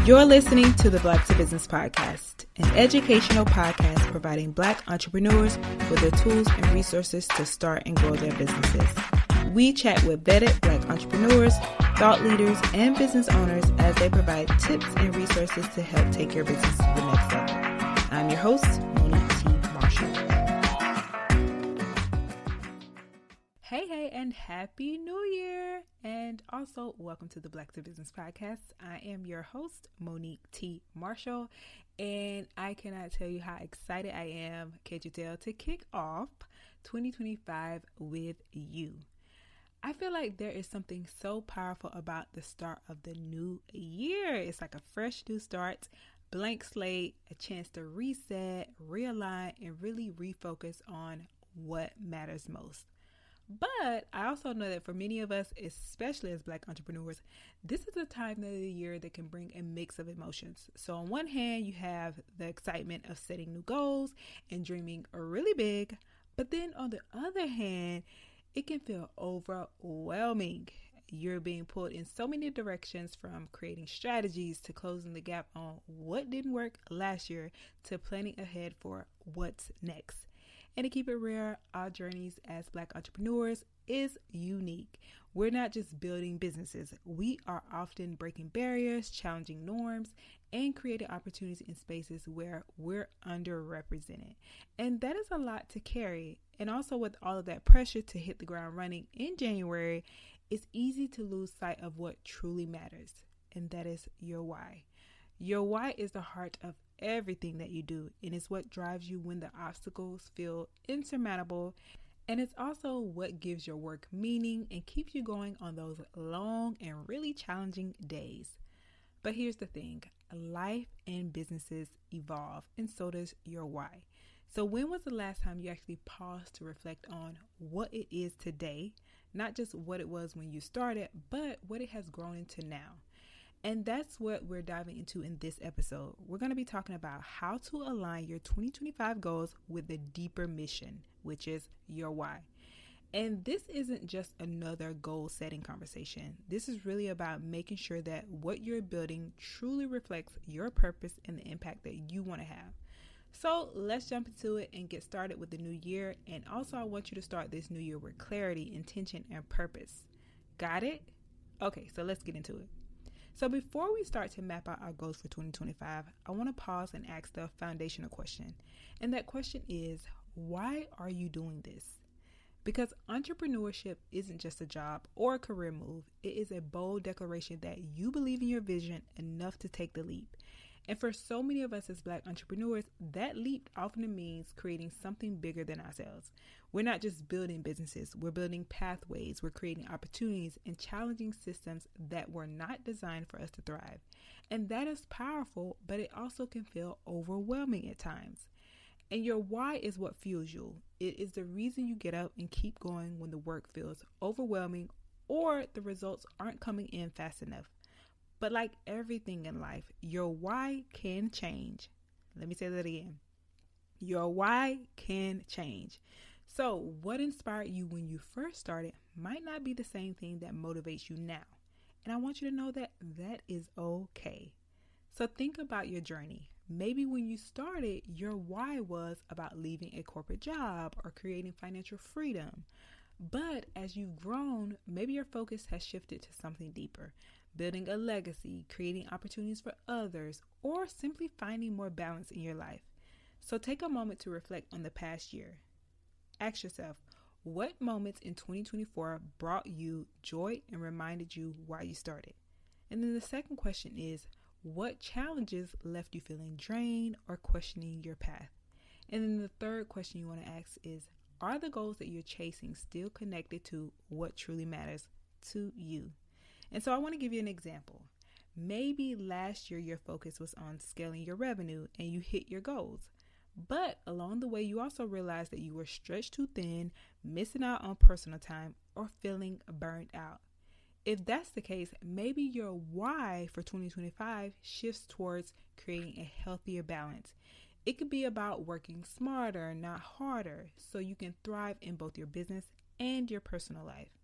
You're listening to the Black to Business Podcast, an educational podcast providing Black entrepreneurs with the tools and resources to start and grow their businesses. We chat with vetted Black entrepreneurs, thought leaders, and business owners as they provide tips and resources to help take your business to the next level. I'm your host, Monique T. Marshall. Hey, and Happy New Year! And also, welcome to the Black to Business Podcast. I am your host, Monique T. Marshall, and I cannot tell you how excited I am, can't you tell, to kick off 2025 with you. I feel like there is something so powerful about the start of the new year. It's like a fresh new start, blank slate, a chance to reset, realign, and really refocus on what matters most. But I also know that for many of us, especially as Black entrepreneurs, this is a time of the year that can bring a mix of emotions. So on one hand, you have the excitement of setting new goals and dreaming really big. But then on the other hand, it can feel overwhelming. You're being pulled in so many directions, from creating strategies to closing the gap on what didn't work last year to planning ahead for what's next. And to keep it real, our journeys as Black entrepreneurs is unique. We're not just building businesses. We are often breaking barriers, challenging norms, and creating opportunities in spaces where we're underrepresented. And that is a lot to carry. And also, with all of that pressure to hit the ground running in January, it's easy to lose sight of what truly matters. And that is your why. Your why is the heart of everything that you do, and it's what drives you when the obstacles feel insurmountable, and it's also what gives your work meaning and keeps you going on those long and really challenging days. But here's the thing, life and businesses evolve, and so does your why. So when was the last time you actually paused to reflect on what it is today, not just what it was when you started, but what it has grown into now? And that's what we're diving into in this episode. We're going to be talking about how to align your 2025 goals with the deeper mission, which is your why. And this isn't just another goal setting conversation. This is really about making sure that what you're building truly reflects your purpose and the impact that you want to have. So let's jump into it and get started with the new year. And also, I want you to start this new year with clarity, intention, and purpose. Got it? Okay, so let's get into it. So before we start to map out our goals for 2025, I want to pause and ask the foundational question. And that question is, why are you doing this? Because entrepreneurship isn't just a job or a career move. It is a bold declaration that you believe in your vision enough to take the leap. And for so many of us as Black entrepreneurs, that leap often means creating something bigger than ourselves. We're not just building businesses, we're building pathways, we're creating opportunities and challenging systems that were not designed for us to thrive. And that is powerful, but it also can feel overwhelming at times. And your why is what fuels you. It is the reason you get up and keep going when the work feels overwhelming or the results aren't coming in fast enough. But like everything in life, your why can change. Let me say that again. Your why can change. So what inspired you when you first started might not be the same thing that motivates you now. And I want you to know that that is okay. So think about your journey. Maybe when you started, your why was about leaving a corporate job or creating financial freedom. But as you've grown, maybe your focus has shifted to something deeper. Building a legacy, creating opportunities for others, or simply finding more balance in your life. So take a moment to reflect on the past year. Ask yourself, what moments in 2024 brought you joy and reminded you why you started? And then the second question is, what challenges left you feeling drained or questioning your path? And then the third question you want to ask is, are the goals that you're chasing still connected to what truly matters to you? And so I want to give you an example. Maybe last year your focus was on scaling your revenue and you hit your goals. But along the way, you also realized that you were stretched too thin, missing out on personal time, or feeling burnt out. If that's the case, maybe your why for 2025 shifts towards creating a healthier balance. It could be about working smarter, not harder, so you can thrive in both your business and your personal life.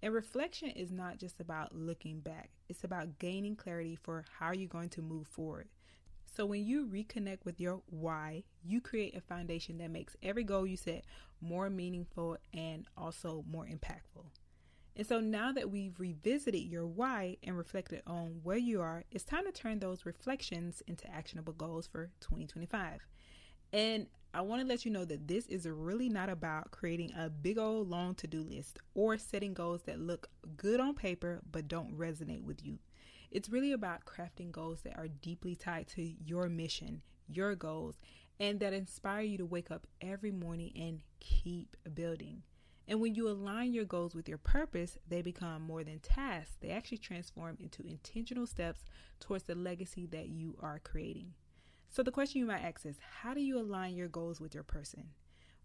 And reflection is not just about looking back, it's about gaining clarity for how you're going to move forward. So when you reconnect with your why, you create a foundation that makes every goal you set more meaningful and also more impactful. And so now that we've revisited your why and reflected on where you are, it's time to turn those reflections into actionable goals for 2025. And I want to let you know that this is really not about creating a big old long to-do list or setting goals that look good on paper but don't resonate with you. It's really about crafting goals that are deeply tied to your mission, your goals, and that inspire you to wake up every morning and keep building. And when you align your goals with your purpose, they become more than tasks. They actually transform into intentional steps towards the legacy that you are creating. So the question you might ask is, how do you align your goals with your person?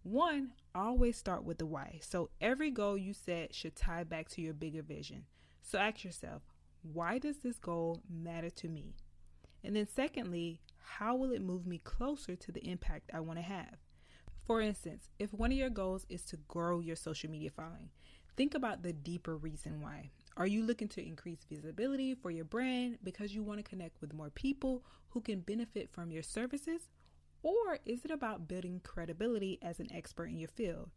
One, always start with the why. So every goal you set should tie back to your bigger vision. So ask yourself, why does this goal matter to me? And then secondly, how will it move me closer to the impact I want to have? For instance, if one of your goals is to grow your social media following, think about the deeper reason why. Are you looking to increase visibility for your brand because you want to connect with more people who can benefit from your services? Or is it about building credibility as an expert in your field?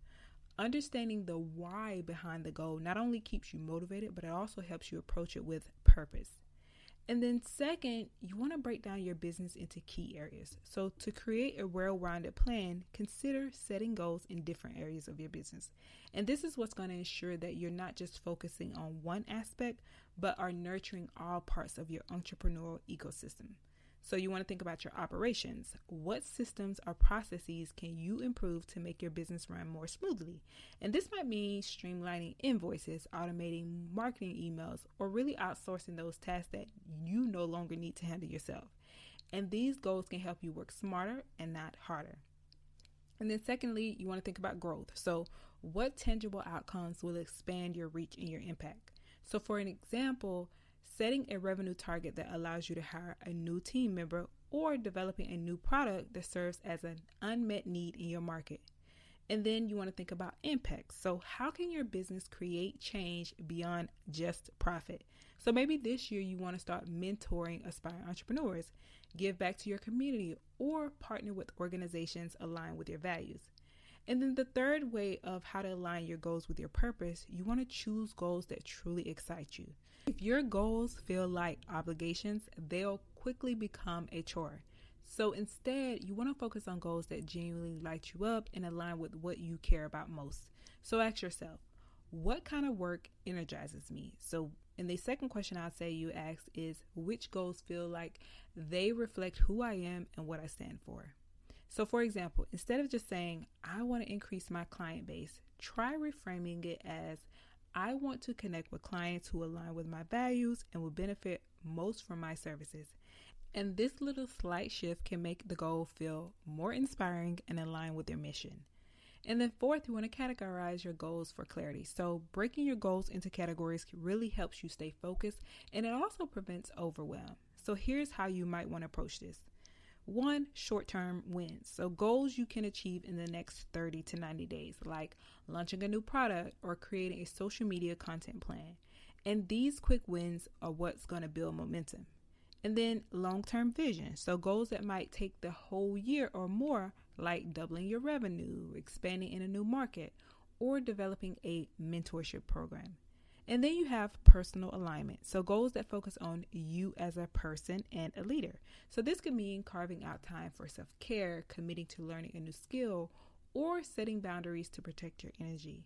Understanding the why behind the goal not only keeps you motivated, but it also helps you approach it with purpose. And then second, you want to break down your business into key areas. So to create a well-rounded plan, consider setting goals in different areas of your business. And this is what's going to ensure that you're not just focusing on one aspect, but are nurturing all parts of your entrepreneurial ecosystem. So you want to think about your operations. What systems or processes can you improve to make your business run more smoothly? And this might mean streamlining invoices, automating marketing emails, or really outsourcing those tasks that you no longer need to handle yourself. And these goals can help you work smarter and not harder. And then secondly, you want to think about growth. So what tangible outcomes will expand your reach and your impact? So for an example, setting a revenue target that allows you to hire a new team member or developing a new product that serves as an unmet need in your market. And then you want to think about impact. So how can your business create change beyond just profit? So maybe this year you want to start mentoring aspiring entrepreneurs, give back to your community, or partner with organizations aligned with your values. And then the third way of how to align your goals with your purpose, you want to choose goals that truly excite you. If your goals feel like obligations, they'll quickly become a chore. So instead, you want to focus on goals that genuinely light you up and align with what you care about most. So ask yourself, what kind of work energizes me? So and the second question I'd say you ask is, which goals feel like they reflect who I am and what I stand for? So for example, instead of just saying, I want to increase my client base, try reframing it as, I want to connect with clients who align with my values and will benefit most from my services. And this little slight shift can make the goal feel more inspiring and align with your mission. And then fourth, you want to categorize your goals for clarity. So breaking your goals into categories really helps you stay focused, and it also prevents overwhelm. So here's how you might want to approach this. 1, short-term wins. So goals you can achieve in the next 30 to 90 days, like launching a new product or creating a social media content plan. And these quick wins are what's going to build momentum. And then long-term vision. So goals that might take the whole year or more, like doubling your revenue, expanding in a new market, or developing a mentorship program. And then you have personal alignment. So goals that focus on you as a person and a leader. So this could mean carving out time for self-care, committing to learning a new skill, or setting boundaries to protect your energy.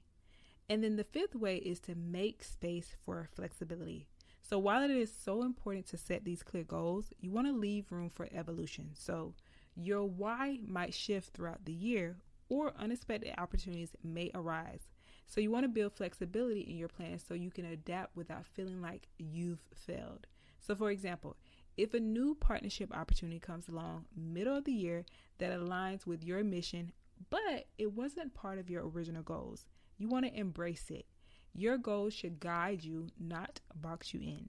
And then the fifth way is to make space for flexibility. So while it is so important to set these clear goals, you want to leave room for evolution. So your why might shift throughout the year, or unexpected opportunities may arise. So you want to build flexibility in your plans so you can adapt without feeling like you've failed. So for example, if a new partnership opportunity comes along middle of the year that aligns with your mission, but it wasn't part of your original goals, you want to embrace it. Your goals should guide you, not box you in.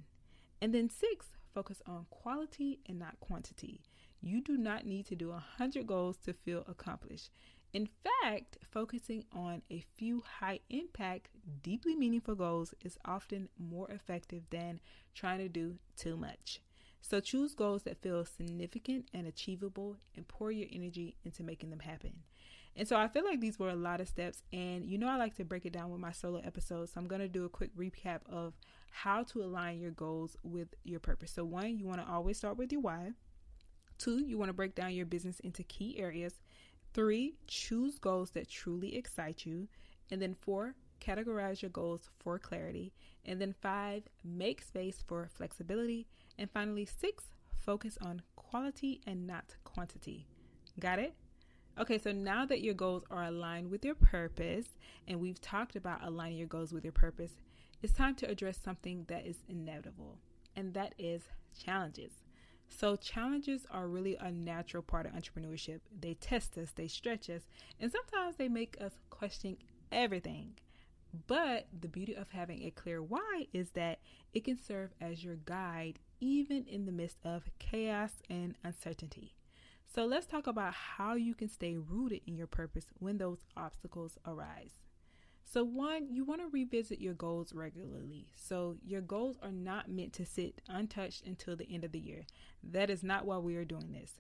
And then 6, focus on quality and not quantity. You do not need to do 100 goals to feel accomplished. In fact, focusing on a few high impact, deeply meaningful goals is often more effective than trying to do too much. So choose goals that feel significant and achievable and pour your energy into making them happen. And so I feel like these were a lot of steps, and I like to break it down with my solo episodes. So I'm going to do a quick recap of how to align your goals with your purpose. So 1, you want to always start with your why. 2, you want to break down your business into key areas. 3, choose goals that truly excite you. And then 4, categorize your goals for clarity. And then 5, make space for flexibility. And finally, 6, focus on quality and not quantity. Got it? Okay, so now that your goals are aligned with your purpose, and we've talked about aligning your goals with your purpose, it's time to address something that is inevitable, and that is challenges. So challenges are really a natural part of entrepreneurship. They test us, they stretch us, and sometimes they make us question everything. But the beauty of having a clear why is that it can serve as your guide even in the midst of chaos and uncertainty. So let's talk about how you can stay rooted in your purpose when those obstacles arise. So 1, you want to revisit your goals regularly. So your goals are not meant to sit untouched until the end of the year. That is not why we are doing this.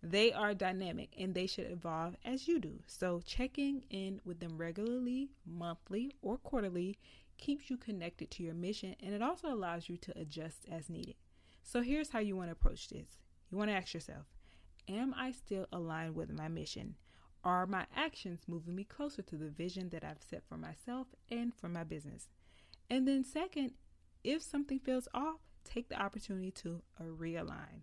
They are dynamic and they should evolve as you do. So checking in with them regularly, monthly, or quarterly keeps you connected to your mission, and it also allows you to adjust as needed. So here's how you want to approach this. You want to ask yourself, am I still aligned with my mission? Are my actions moving me closer to the vision that I've set for myself and for my business? And then 2nd, if something feels off, take the opportunity to realign.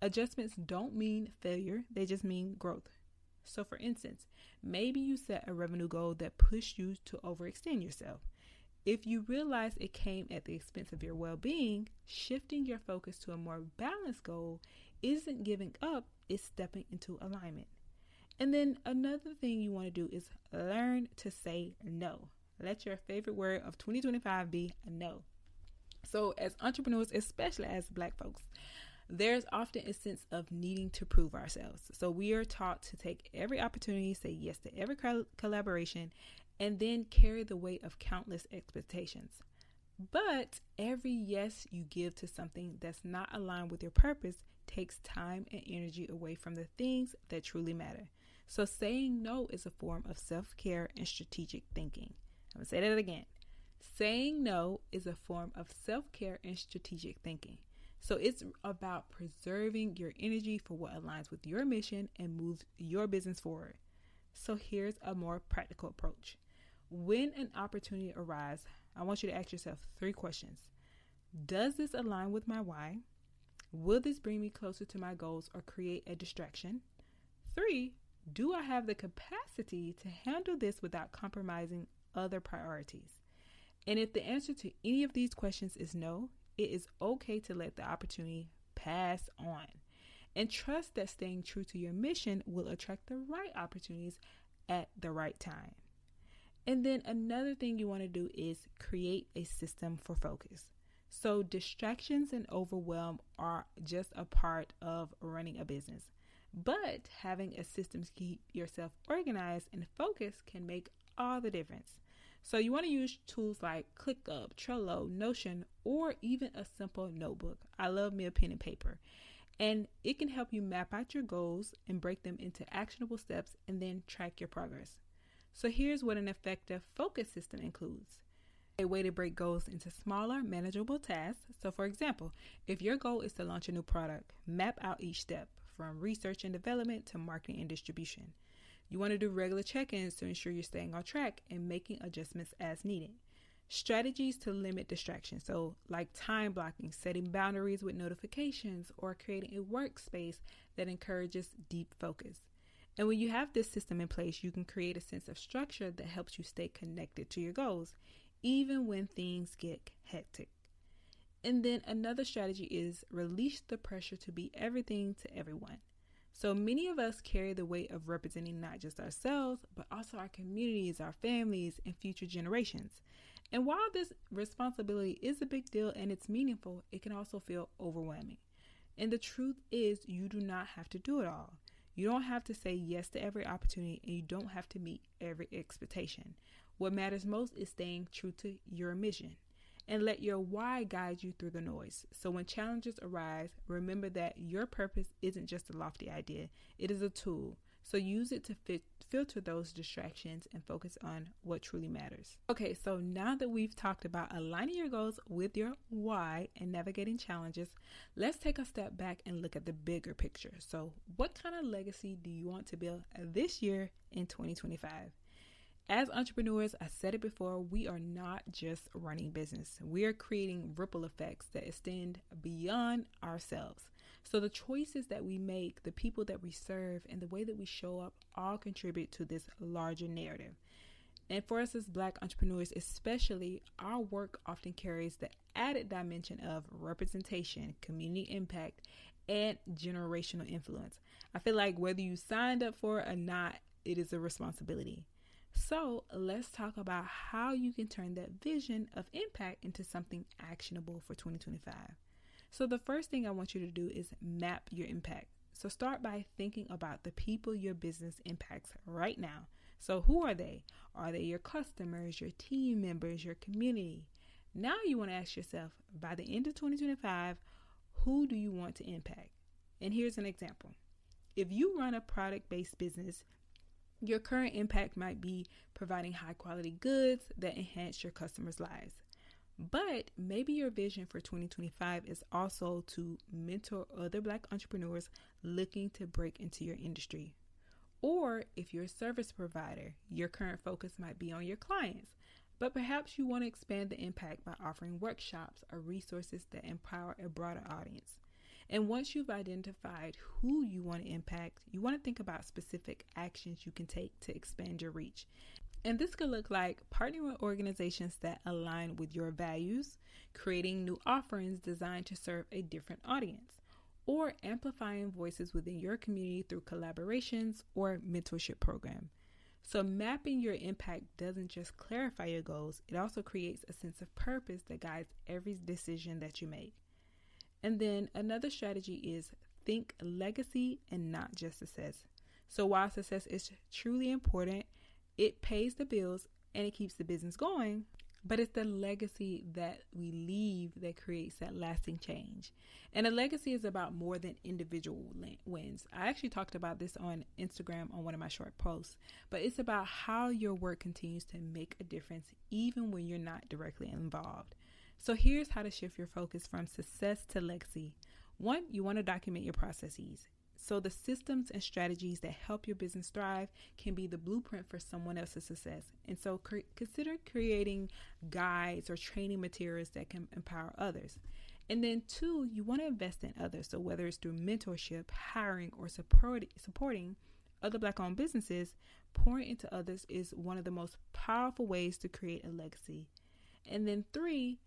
Adjustments don't mean failure, they just mean growth. So for instance, maybe you set a revenue goal that pushed you to overextend yourself. If you realize it came at the expense of your well-being, shifting your focus to a more balanced goal isn't giving up, it's stepping into alignment. And then another thing you want to do is learn to say no. Let your favorite word of 2025 be no. So as entrepreneurs, especially as Black folks, there's often a sense of needing to prove ourselves. So we are taught to take every opportunity, say yes to every collaboration, and then carry the weight of countless expectations. But every yes you give to something that's not aligned with your purpose takes time and energy away from the things that truly matter. So saying no is a form of self-care and strategic thinking. I'm going to say that again. Saying no is a form of self-care and strategic thinking. So it's about preserving your energy for what aligns with your mission and moves your business forward. So here's a more practical approach. When an opportunity arises, I want you to ask yourself 3 questions. Does this align with my why? Will this bring me closer to my goals or create a distraction? 3, do I have the capacity to handle this without compromising other priorities? And if the answer to any of these questions is no, it is okay to let the opportunity pass on. And trust that staying true to your mission will attract the right opportunities at the right time. And then another thing you want to do is create a system for focus. So distractions and overwhelm are just a part of running a business. But having a system to keep yourself organized and focused can make all the difference. So you want to use tools like ClickUp, Trello, Notion, or even a simple notebook. I love me a pen and paper. And it can help you map out your goals and break them into actionable steps and then track your progress. So here's what an effective focus system includes. A way to break goals into smaller, manageable tasks. So for example, if your goal is to launch a new product, map out each step from research and development to marketing and distribution. You want to do regular check-ins to ensure you're staying on track and making adjustments as needed. Strategies to limit distractions. So like time blocking, setting boundaries with notifications, or creating a workspace that encourages deep focus. And when you have this system in place, you can create a sense of structure that helps you stay connected to your goals, even when things get hectic. And then another strategy is release the pressure to be everything to everyone. So many of us carry the weight of representing not just ourselves, but also our communities, our families, and future generations. And while this responsibility is a big deal and it's meaningful, it can also feel overwhelming. And the truth is, you do not have to do it all. You don't have to say yes to every opportunity, and you don't have to meet every expectation. What matters most is staying true to your mission and let your why guide you through the noise. So when challenges arise, remember that your purpose isn't just a lofty idea, it is a tool. So use it to filter those distractions and focus on what truly matters. Okay, so now that we've talked about aligning your goals with your why and navigating challenges, let's take a step back and look at the bigger picture. So what kind of legacy do you want to build this year in 2025? As entrepreneurs, I said it before, we are not just running business. We are creating ripple effects that extend beyond ourselves. So the choices that we make, the people that we serve, and the way that we show up all contribute to this larger narrative. And for us as Black entrepreneurs especially, our work often carries the added dimension of representation, community impact, and generational influence. I feel like whether you signed up for it or not, it is a responsibility. So let's talk about how you can turn that vision of impact into something actionable for 2025. So the first thing I want you to do is map your impact. So start by thinking about the people your business impacts right now. So who are they? Are they your customers, your team members, your community? Now you want to ask yourself, by the end of 2025, who do you want to impact? And here's an example. If you run a product-based business, your current impact might be providing high quality goods that enhance your customers' lives. But maybe your vision for 2025 is also to mentor other Black entrepreneurs looking to break into your industry. Or if you're a service provider, your current focus might be on your clients, but perhaps you want to expand the impact by offering workshops or resources that empower a broader audience. And once you've identified who you want to impact, you want to think about specific actions you can take to expand your reach. And this could look like partnering with organizations that align with your values, creating new offerings designed to serve a different audience, or amplifying voices within your community through collaborations or mentorship program. So mapping your impact doesn't just clarify your goals, it also creates a sense of purpose that guides every decision that you make. And then another strategy is think legacy and not just success. So while success is truly important, it pays the bills and it keeps the business going, but it's the legacy that we leave that creates that lasting change. And a legacy is about more than individual wins. I actually talked about this on Instagram on one of my short posts, but it's about how your work continues to make a difference even when you're not directly involved. So here's how to shift your focus from success to legacy. One, you want to document your processes. So the systems and strategies that help your business thrive can be the blueprint for someone else's success. And so consider creating guides or training materials that can empower others. And then two, you want to invest in others. So whether it's through mentorship, hiring, or supporting other Black-owned businesses, pouring into others is one of the most powerful ways to create a legacy. And then three,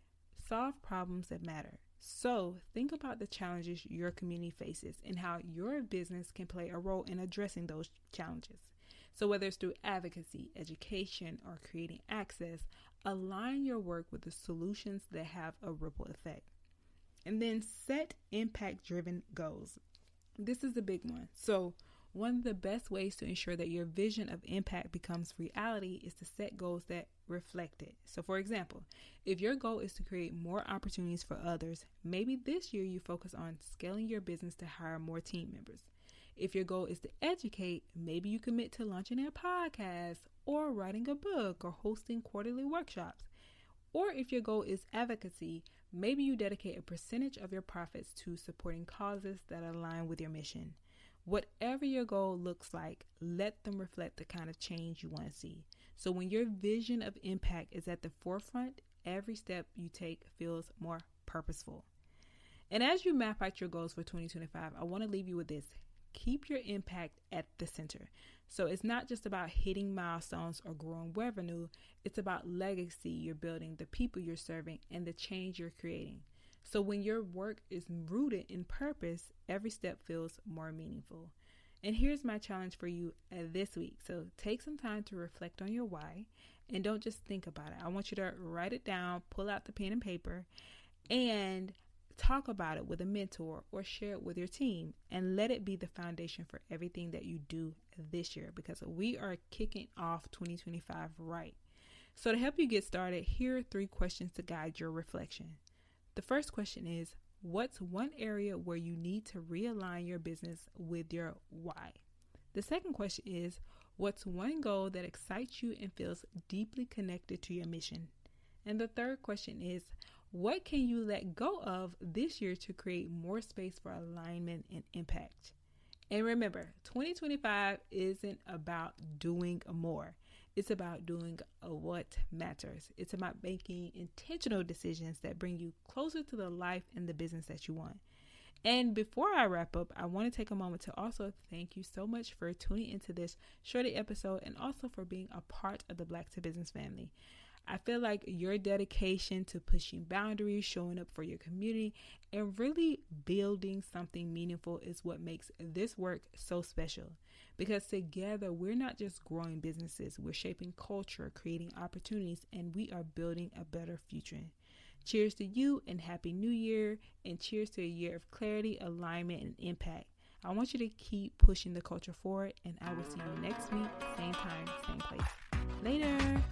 solve problems that matter. So think about the challenges your community faces and how your business can play a role in addressing those challenges. So whether it's through advocacy, education, or creating access, align your work with the solutions that have a ripple effect. And then set impact-driven goals. This is a big one. So one of the best ways to ensure that your vision of impact becomes reality is to set goals that reflect it. So for example, if your goal is to create more opportunities for others, maybe this year you focus on scaling your business to hire more team members. If your goal is to educate, maybe you commit to launching a podcast or writing a book or hosting quarterly workshops. Or if your goal is advocacy, maybe you dedicate a percentage of your profits to supporting causes that align with your mission. Whatever your goal looks like, let them reflect the kind of change you want to see. So when your vision of impact is at the forefront, every step you take feels more purposeful. And as you map out your goals for 2025, I want to leave you with this. Keep your impact at the center. So it's not just about hitting milestones or growing revenue. It's about legacy you're building, the people you're serving, and the change you're creating. So when your work is rooted in purpose, every step feels more meaningful. And here's my challenge for you this week. So take some time to reflect on your why and don't just think about it. I want you to write it down, pull out the pen and paper, and talk about it with a mentor or share it with your team, and let it be the foundation for everything that you do this year, because we are kicking off 2025 right. So to help you get started, here are 3 questions to guide your reflection. The first question is, what's one area where you need to realign your business with your why? The second question is, what's one goal that excites you and feels deeply connected to your mission? And the third question is, what can you let go of this year to create more space for alignment and impact? And remember, 2025 isn't about doing more. It's about doing what matters. It's about making intentional decisions that bring you closer to the life and the business that you want. And before I wrap up, I want to take a moment to also thank you so much for tuning into this shorty episode and also for being a part of the Black to Business family. I feel like your dedication to pushing boundaries, showing up for your community, and really building something meaningful is what makes this work so special. Because together, we're not just growing businesses, we're shaping culture, creating opportunities, and we are building a better future. Cheers to you and Happy New Year, and cheers to a year of clarity, alignment, and impact. I want you to keep pushing the culture forward, and I will see you next week, same time, same place. Later.